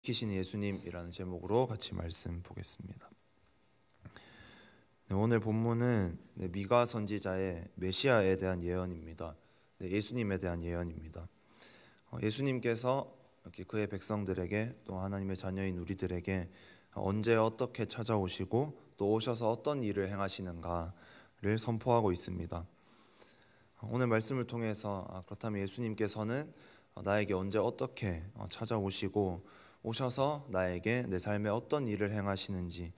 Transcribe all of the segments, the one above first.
지키신 예수님이라는 제목으로 같이 말씀 보겠습니다. 오늘 본문은 미가 선지자의 메시아에 대한 예언입니다. 예수님에 대한 예언입니다. 예수님께서 이렇게 그의 백성들에게 또 하나님의 자녀인 우리들에게 언제 어떻게 찾아오시고 또 오셔서 어떤 일을 행하시는가를 선포하고 있습니다. 오늘 말씀을 통해서 그렇다면 예수님께서는 나에게 언제 어떻게 찾아오시고 오셔서 나에게 내 삶에 어떤 일을 행하시는지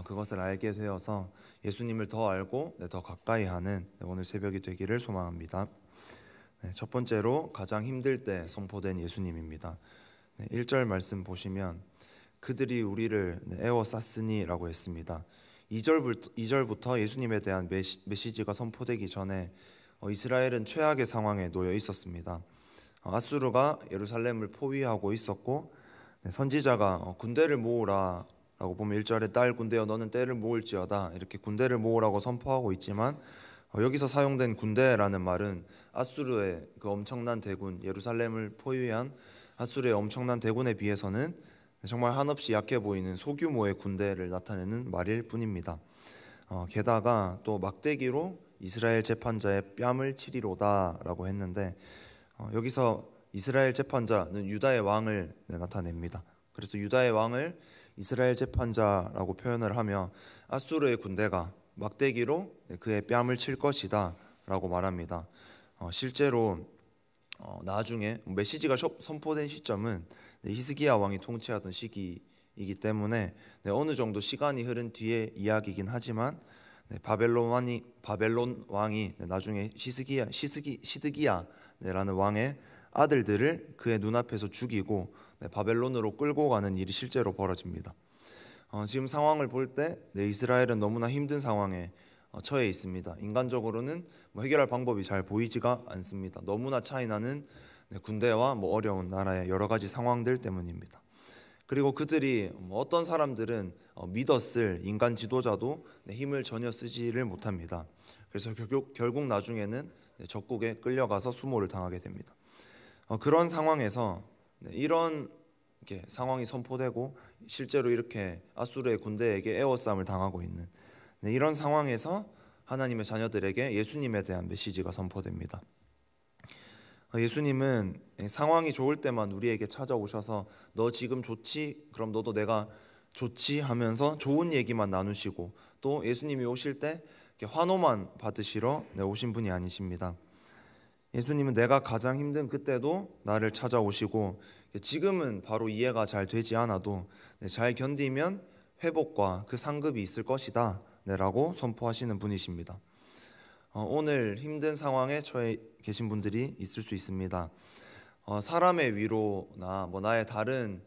그것을 알게 되어서 예수님을 더 알고 더 가까이 하는 오늘 새벽이 되기를 소망합니다. 첫 번째로 가장 힘들 때 선포된 예수님입니다. 1절 말씀 보시면 그들이 우리를 애워쌌으니 라고 했습니다. 2절부터 예수님에 대한 메시지가 선포되기 전에 이스라엘은 최악의 상황에 놓여 있었습니다. 아수르가 예루살렘을 포위하고 있었고 선지자가 군대를 모으라 라고 보면 1절에 딸 군대여 너는 때를 모을지어다 이렇게 군대를 모으라고 선포하고 있지만 여기서 사용된 군대라는 말은 아수르의 그 엄청난 대군, 예루살렘을 포위한 아수르의 엄청난 대군에 비해서는 정말 한없이 약해 보이는 소규모의 군대를 나타내는 말일 뿐입니다. 게다가 또 막대기로 이스라엘 재판자의 뺨을 치리로다 라고 했는데 여기서 이스라엘 재판자는 유다의 왕을 나타냅니다. 그래서 유다의 왕을 이스라엘 재판자라고 표현을 하며 아수르의 군대가 막대기로 그의 뺨을 칠 것이다 라고 말합니다. 실제로 나중에 메시지가 선포된 시점은 히스기야 왕이 통치하던 시기이기 때문에 어느 정도 시간이 흐른 뒤의 이야기이긴 하지만 바벨론 왕이 나중에 시드기야라는 왕의 아들들을 그의 눈앞에서 죽이고 바벨론으로 끌고 가는 일이 실제로 벌어집니다. 지금 상황을 볼 때 이스라엘은 너무나 힘든 상황에 처해 있습니다. 인간적으로는 해결할 방법이 잘 보이지가 않습니다. 너무나 차이나는 군대와 어려운 나라의 여러 가지 상황들 때문입니다. 그리고 그들이 어떤 사람들은 믿었을 인간 지도자도 힘을 전혀 쓰지를 못합니다. 그래서 결국 나중에는 적국에 끌려가서 수모를 당하게 됩니다. 그런 상황에서 이런 상황이 선포되고 실제로 이렇게 아수르의 군대에게 에워싸움을 당하고 있는 이런 상황에서 하나님의 자녀들에게 예수님에 대한 메시지가 선포됩니다. 예수님은 상황이 좋을 때만 우리에게 찾아오셔서 너 지금 좋지? 그럼 너도 내가 좋지? 하면서 좋은 얘기만 나누시고 또 예수님이 오실 때 환호만 받으시러 오신 분이 아니십니다. 예수님은 내가 가장 힘든 그때도 나를 찾아오시고 지금은 바로 이해가 잘 되지 않아도 잘 견디면 회복과 그 상급이 있을 것이다 라고 선포하시는 분이십니다. 오늘 힘든 상황에 처해 계신 분들이 있을 수 있습니다. 사람의 위로나 나의 다른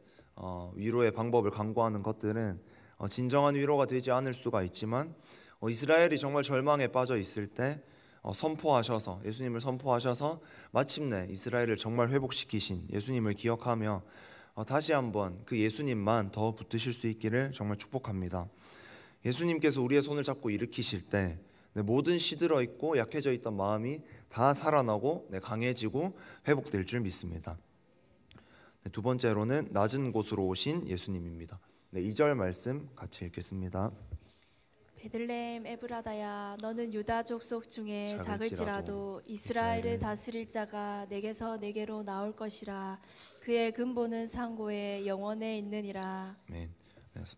위로의 방법을 강구하는 것들은 진정한 위로가 되지 않을 수가 있지만 이스라엘이 정말 절망에 빠져 있을 때 예수님을 선포하셔서 마침내 이스라엘을 정말 회복시키신 예수님을 기억하며 다시 한번 그 예수님만 더 붙드실 수 있기를 정말 축복합니다. 예수님께서 우리의 손을 잡고 일으키실 때 모든 시들어 있고 약해져 있던 마음이 다 살아나고 강해지고 회복될 줄 믿습니다. 두 번째로는 낮은 곳으로 오신 예수님입니다. 2절 말씀 같이 읽겠습니다. 베들레헴 에브라다야 너는 유다 족속 중에 작을지라도 이스라엘을 다스릴 자가 내게서 내게로 나올 것이라 그의 근본은 상고에 영원에 있느니라.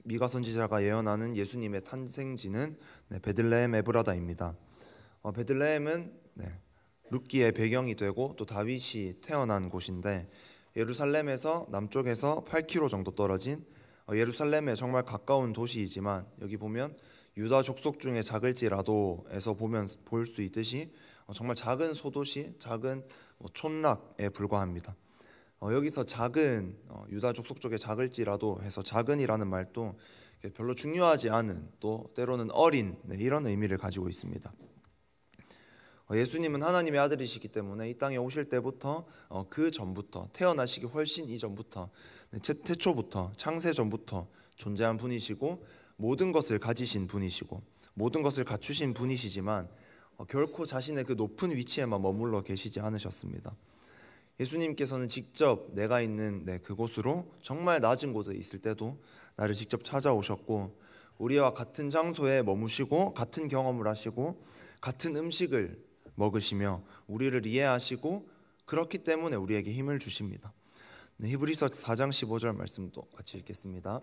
미가 선지자가 예언하는 예수님의 탄생지는 베들레헴 에브라다입니다. 베들레헴은 룻기의 배경이 되고 또 다윗이 태어난 곳인데 예루살렘에서 남쪽에서 8km 정도 떨어진 예루살렘에 정말 가까운 도시이지만 여기 보면 유다 족속 중에 작을지라도에서 볼 수 있듯이 정말 작은 소도시, 작은 촌락에 불과합니다. 여기서 작은 유다 족속 쪽에 작을지라도 해서 작은이라는 말도 별로 중요하지 않은 또 때로는 어린 이런 의미를 가지고 있습니다. 예수님은 하나님의 아들이시기 때문에 이 땅에 오실 때부터 그 전부터 태어나시기 훨씬 이전부터 태초부터 창세 전부터 존재한 분이시고 모든 것을 가지신 분이시고 모든 것을 갖추신 분이시지만 결코 자신의 그 높은 위치에만 머물러 계시지 않으셨습니다. 예수님께서는 직접 내가 있는 그곳으로 정말 낮은 곳에 있을 때도 나를 직접 찾아오셨고 우리와 같은 장소에 머무시고 같은 경험을 하시고 같은 음식을 먹으시며 우리를 이해하시고 그렇기 때문에 우리에게 힘을 주십니다. 히브리서 4장 15절 말씀도 같이 읽겠습니다.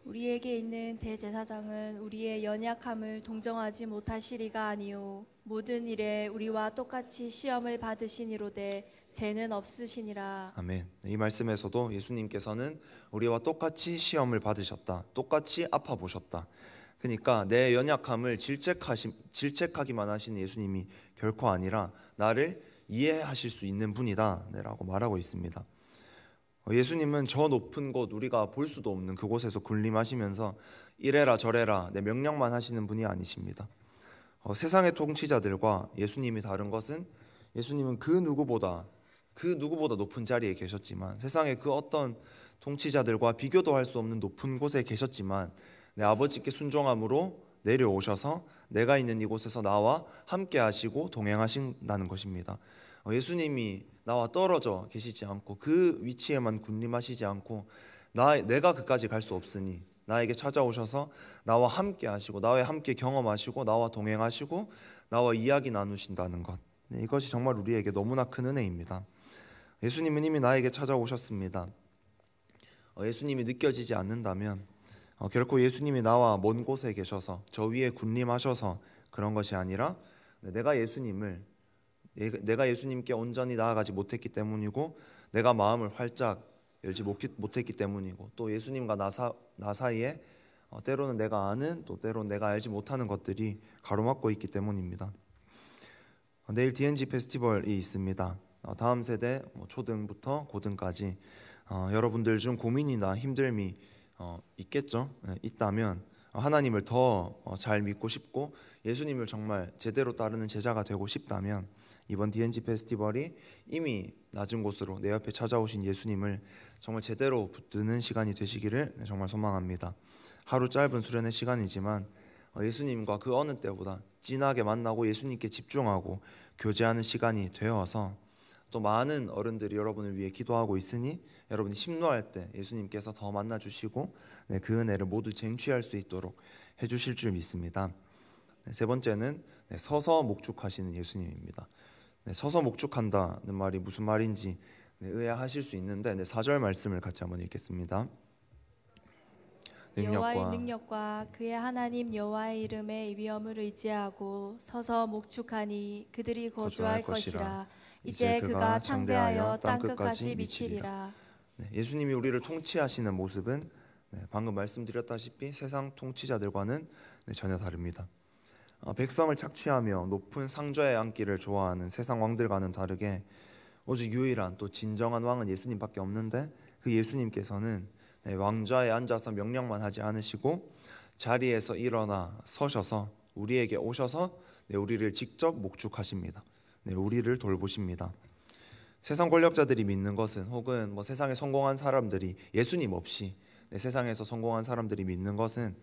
우리에게 있는 대제사장은 우리의 연약함을 동정하지 못하시리가 아니요 모든 일에 우리와 똑같이 시험을 받으시니로되 죄는 없으시니라. 아멘. 이 말씀에서도 예수님께서는 우리와 똑같이 시험을 받으셨다. 똑같이 아파 보셨다. 그러니까 내 연약함을 질책하기만 하시는 예수님이 결코 아니라 나를 이해하실 수 있는 분이다 라고 말하고 있습니다. 예수님은 저 높은 곳 우리가 볼 수도 없는 그곳에서 군림하시면서 이래라 저래라 내 명령만 하시는 분이 아니십니다. 세상의 통치자들과 예수님이 다른 것은 예수님은 그 누구보다 높은 자리에 계셨지만 세상의 그 어떤 통치자들과 비교도 할 수 없는 높은 곳에 계셨지만 내 아버지께 순종함으로 내려오셔서 내가 있는 이곳에서 나와 함께 하시고 동행하신다는 것입니다. 예수님이 나와 떨어져 계시지 않고 그 위치에만 군림하시지 않고 내가 그까지 갈 수 없으니 나에게 찾아오셔서 나와 함께 하시고 나와 함께 경험하시고 나와 동행하시고 나와 이야기 나누신다는 것, 이것이 정말 우리에게 너무나 큰 은혜입니다. 예수님은 이미 나에게 찾아오셨습니다. 예수님이 느껴지지 않는다면 결코 예수님이 나와 먼 곳에 계셔서 저 위에 군림하셔서 그런 것이 아니라 내가 예수님께 온전히 나아가지 못했기 때문이고 내가 마음을 활짝 열지 못했기 때문이고 또 예수님과 나 사이에 때로는 내가 아는 또 때로는 내가 알지 못하는 것들이 가로막고 있기 때문입니다. 내일 DNG 페스티벌이 있습니다. 다음 세대 초등부터 고등까지 여러분들 중 고민이나 힘듦이 있겠죠. 있다면 하나님을 더 잘 믿고 싶고 예수님을 정말 제대로 따르는 제자가 되고 싶다면 이번 DNG 페스티벌이 이미 낮은 곳으로 내 옆에 찾아오신 예수님을 정말 제대로 붙드는 시간이 되시기를 정말 소망합니다. 하루 짧은 수련의 시간이지만 예수님과 그 어느 때보다 진하게 만나고 예수님께 집중하고 교제하는 시간이 되어서 또 많은 어른들이 여러분을 위해 기도하고 있으니 여러분이 심노할 때 예수님께서 더 만나주시고 그 은혜를 모두 쟁취할 수 있도록 해주실 줄 믿습니다. 세 번째는 서서 목축하시는 예수님입니다. 서서 목축한다는 말이 무슨 말인지 의아하실 수 있는데 4절 말씀을 같이 한번 읽겠습니다. 여호와의 능력과 그의 하나님 여호와의 이름의 위엄을 의지하고 서서 목축하니 그들이 거주할 것이라. 이제 그가 창대하여 땅끝까지 미치리라. 예수님이 우리를 통치하시는 모습은 방금 말씀드렸다시피 세상 통치자들과는 전혀 다릅니다. 백성을 착취하며 높은 상좌에 앉기를 좋아하는 세상 왕들과는 다르게 오직 유일한 또 진정한 왕은 예수님밖에 없는데 그 예수님께서는 왕좌에 앉아서 명령만 하지 않으시고 자리에서 일어나 서셔서 우리에게 오셔서 우리를 직접 목축하십니다. 우리를 돌보십니다. 세상 권력자들이 믿는 것은 혹은 세상에 성공한 사람들이 예수님 없이 세상에서 성공한 사람들이 믿는 것은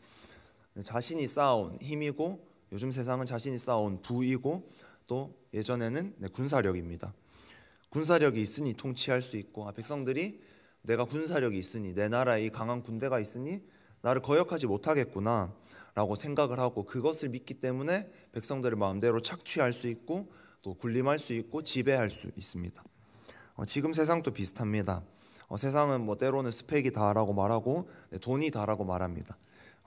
자신이 쌓아온 힘이고 요즘 세상은 자신이 쌓아온 부이고 또 예전에는 군사력입니다. 군사력이 있으니 통치할 수 있고 백성들이 내가 군사력이 있으니 내 나라에 이 강한 군대가 있으니 나를 거역하지 못하겠구나 라고 생각을 하고 그것을 믿기 때문에 백성들을 마음대로 착취할 수 있고 또 군림할 수 있고 지배할 수 있습니다. 지금 세상도 비슷합니다. 세상은 때로는 스펙이 다라고 말하고 돈이 다라고 말합니다.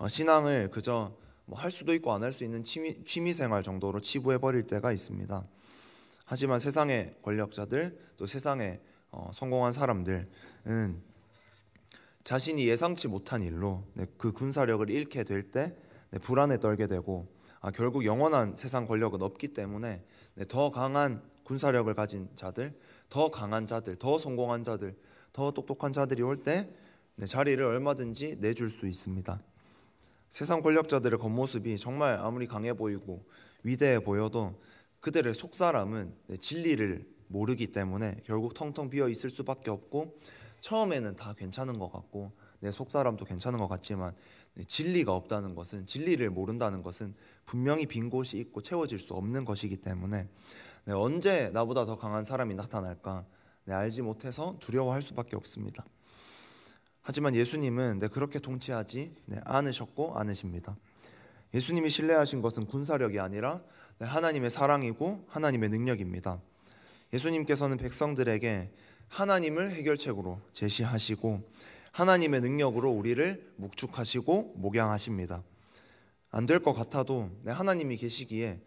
신앙을 그저 할 수도 있고 안 할 수 있는 취미생활 정도로 치부해버릴 때가 있습니다. 하지만 세상의 권력자들 또 세상에 성공한 사람들은 자신이 예상치 못한 일로 그 군사력을 잃게 될 때 불안에 떨게 되고 결국 영원한 세상 권력은 없기 때문에 더 강한 군사력을 가진 자들, 더 강한 자들, 더 성공한 자들, 더 똑똑한 자들이 올 때 자리를 얼마든지 내줄 수 있습니다. 세상 권력자들의 겉모습이 정말 아무리 강해 보이고 위대해 보여도 그들의 속사람은 진리를 모르기 때문에 결국 텅텅 비어 있을 수밖에 없고 처음에는 다 괜찮은 것 같고 내 속사람도 괜찮은 것 같지만 진리가 없다는 것은 진리를 모른다는 것은 분명히 빈 곳이 있고 채워질 수 없는 것이기 때문에 언제 나보다 더 강한 사람이 나타날까 알지 못해서 두려워할 수밖에 없습니다. 하지만 예수님은 그렇게 통치하지 않으셨고 않으십니다. 예수님이 신뢰하신 것은 군사력이 아니라 하나님의 사랑이고 하나님의 능력입니다. 예수님께서는 백성들에게 하나님을 해결책으로 제시하시고 하나님의 능력으로 우리를 목축하시고 목양하십니다. 안 될 것 같아도 하나님이 계시기에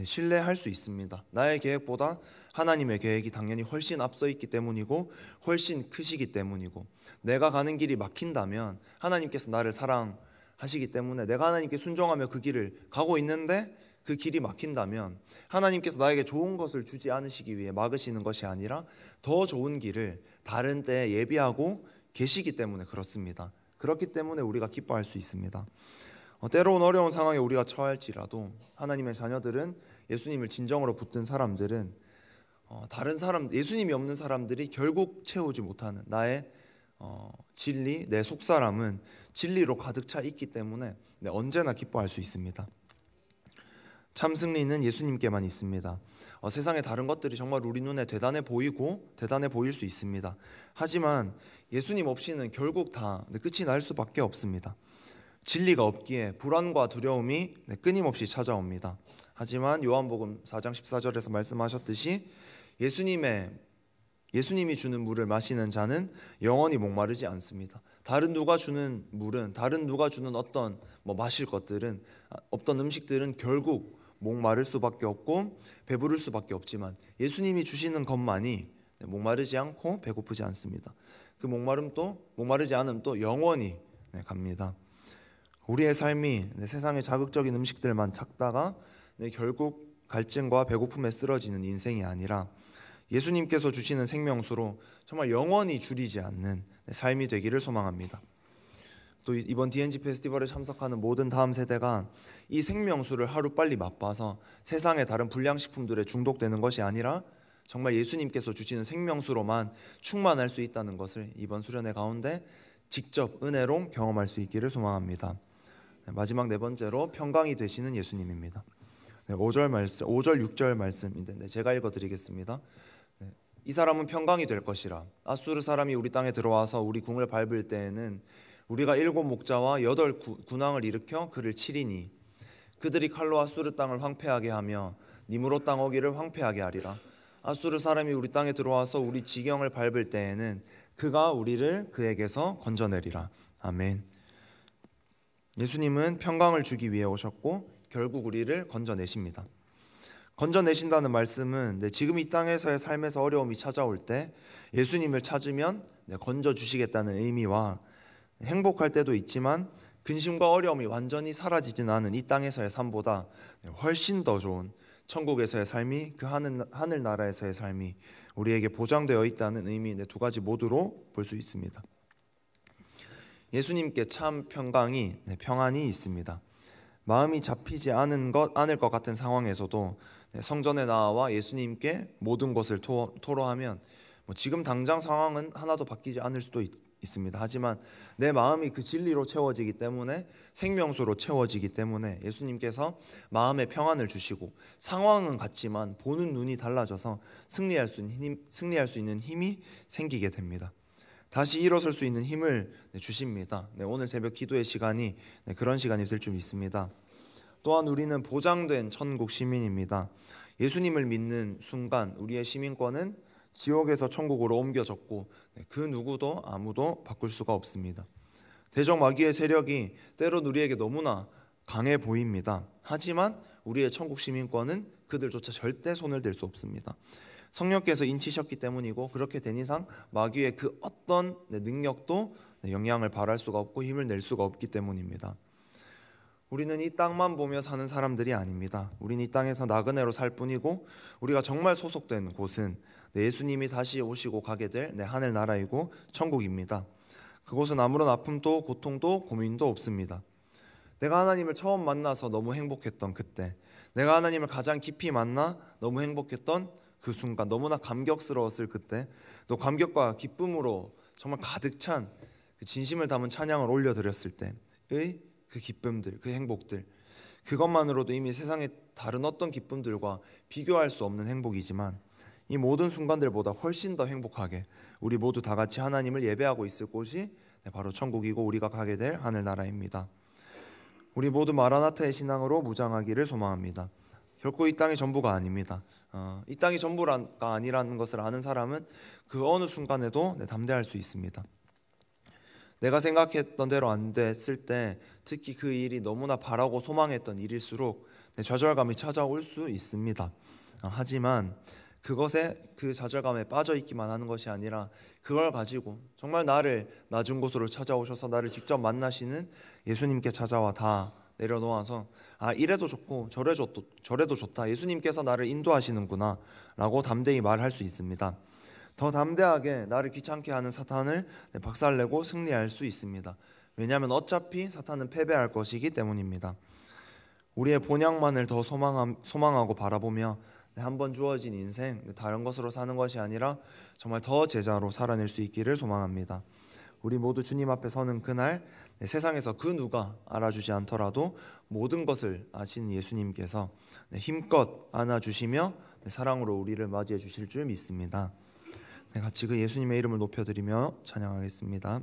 신뢰할 수 있습니다. 나의 계획보다 하나님의 계획이 당연히 훨씬 앞서 있기 때문이고 훨씬 크시기 때문이고, 내가 가는 길이 막힌다면 하나님께서 나를 사랑하시기 때문에 내가 하나님께 순종하며 그 길을 가고 있는데 그 길이 막힌다면 하나님께서 나에게 좋은 것을 주지 않으시기 위해 막으시는 것이 아니라 더 좋은 길을 다른 때에 예비하고 계시기 때문에 그렇습니다. 그렇기 때문에 우리가 기뻐할 수 있습니다. 때로는 어려운 상황에 우리가 처할지라도 하나님의 자녀들은, 예수님을 진정으로 붙든 사람들은 다른 사람, 예수님이 없는 사람들이 결국 채우지 못하는 나의 진리, 내 속사람은 진리로 가득 차 있기 때문에 언제나 기뻐할 수 있습니다. 참 승리는 예수님께만 있습니다. 세상의 다른 것들이 정말 우리 눈에 대단해 보이고 대단해 보일 수 있습니다. 하지만 예수님 없이는 결국 다 끝이 날 수밖에 없습니다. 진리가 없기에 불안과 두려움이 끊임없이 찾아옵니다. 하지만 요한복음 4장 14절에서 말씀하셨듯이 예수님이 주는 물을 마시는 자는 영원히 목마르지 않습니다. 다른 누가 주는 물은, 다른 누가 주는 어떤 마실 것들은, 어떤 음식들은 결국 목마를 수밖에 없고 배부를 수밖에 없지만 예수님이 주시는 것만이 목마르지 않고 배고프지 않습니다. 그 목마르지 않음도 영원히 갑니다. 우리의 삶이 세상의 자극적인 음식들만 찾다가 결국 갈증과 배고픔에 쓰러지는 인생이 아니라 예수님께서 주시는 생명수로 정말 영원히 줄이지 않는 삶이 되기를 소망합니다. 또 이번 DNG 페스티벌에 참석하는 모든 다음 세대가 이 생명수를 하루빨리 맛봐서 세상의 다른 불량식품들에 중독되는 것이 아니라 정말 예수님께서 주시는 생명수로만 충만할 수 있다는 것을 이번 수련회 가운데 직접 은혜로 경험할 수 있기를 소망합니다. 마지막 네 번째로 평강이 되시는 예수님입니다. 5절 6절 말씀인데 제가 읽어드리겠습니다. 이 사람은 평강이 될 것이라. 아수르 사람이 우리 땅에 들어와서 우리 궁을 밟을 때에는 우리가 7 목자와 8 군왕을 일으켜 그를 치리니 그들이 칼로 아수르 땅을 황폐하게 하며 니므롯 땅 어기를 황폐하게 하리라. 아수르 사람이 우리 땅에 들어와서 우리 지경을 밟을 때에는 그가 우리를 그에게서 건져내리라. 아멘. 예수님은 평강을 주기 위해 오셨고 결국 우리를 건져내십니다. 건져내신다는 말씀은 지금 이 땅에서의 삶에서 어려움이 찾아올 때 예수님을 찾으면 건져주시겠다는 의미와, 행복할 때도 있지만 근심과 어려움이 완전히 사라지진 않은 이 땅에서의 삶보다 훨씬 더 좋은 천국에서의 삶이, 그 하늘나라에서의 삶이 우리에게 보장되어 있다는 의미, 두 가지 모두로 볼 수 있습니다. 예수님께 참 평안이 있습니다. 마음이 잡히지 않을 것 같은 상황에서도 성전에 나와 예수님께 모든 것을 토로하면 지금 당장 상황은 하나도 바뀌지 않을 수도 있습니다. 하지만 내 마음이 그 진리로 채워지기 때문에, 생명수로 채워지기 때문에 예수님께서 마음의 평안을 주시고 상황은 같지만 보는 눈이 달라져서 승리할 수 있는 힘이 생기게 됩니다. 다시 일어설 수 있는 힘을 주십니다. 오늘 새벽 기도의 시간이 그런 시간이 될 줄 믿습니다. 또한 우리는 보장된 천국 시민입니다. 예수님을 믿는 순간 우리의 시민권은 지옥에서 천국으로 옮겨졌고 그 누구도 아무도 바꿀 수가 없습니다. 대적 마귀의 세력이 때론 우리에게 너무나 강해 보입니다. 하지만 우리의 천국 시민권은 그들조차 절대 손을 댈 수 없습니다. 성령께서 인치셨기 때문이고, 그렇게 된 이상 마귀의 그 어떤 능력도 영향을 발할 수가 없고 힘을 낼 수가 없기 때문입니다. 우리는 이 땅만 보며 사는 사람들이 아닙니다. 우리는 이 땅에서 나그네로 살 뿐이고, 우리가 정말 소속된 곳은 예수님이 다시 오시고 가게 될 하늘나라이고 천국입니다. 그곳은 아무런 아픔도 고통도 고민도 없습니다. 내가 하나님을 처음 만나서 너무 행복했던 그때, 내가 하나님을 가장 깊이 만나 너무 행복했던 그 순간, 너무나 감격스러웠을 그때, 또 감격과 기쁨으로 정말 가득 찬 진심을 담은 찬양을 올려드렸을 때의 그 기쁨들, 그 행복들, 그것만으로도 이미 세상의 다른 어떤 기쁨들과 비교할 수 없는 행복이지만, 이 모든 순간들보다 훨씬 더 행복하게 우리 모두 다 같이 하나님을 예배하고 있을 곳이 바로 천국이고 우리가 가게 될 하늘나라입니다. 우리 모두 마라나타의 신앙으로 무장하기를 소망합니다. 결코 이 땅이 전부가 아닙니다. 이 땅이 전부가 아니라는 것을 아는 사람은 그 어느 순간에도 담대할 수 있습니다. 내가 생각했던 대로 안 됐을 때, 특히 그 일이 너무나 바라고 소망했던 일일수록 좌절감이 찾아올 수 있습니다. 하지만 그것에 그 좌절감에 빠져 있기만 하는 것이 아니라 그걸 가지고 정말 나를 낮은 곳으로 찾아오셔서 나를 직접 만나시는 예수님께 찾아와 다 내려놓아서 이래도 좋고 저래도 좋다, 예수님께서 나를 인도하시는구나 라고 담대히 말할 수 있습니다. 더 담대하게 나를 귀찮게 하는 사탄을 박살내고 승리할 수 있습니다. 왜냐하면 어차피 사탄은 패배할 것이기 때문입니다. 우리의 본향만을 더 소망하고 바라보며 한번 주어진 인생 다른 것으로 사는 것이 아니라 정말 더 제자로 살아낼 수 있기를 소망합니다. 우리 모두 주님 앞에 서는 그날, 세상에서 그 누가 알아주지 않더라도 모든 것을 아시는 예수님께서 힘껏 안아주시며 사랑으로 우리를 맞이해 주실 줄 믿습니다. 같이 그 예수님의 이름을 높여드리며 찬양하겠습니다.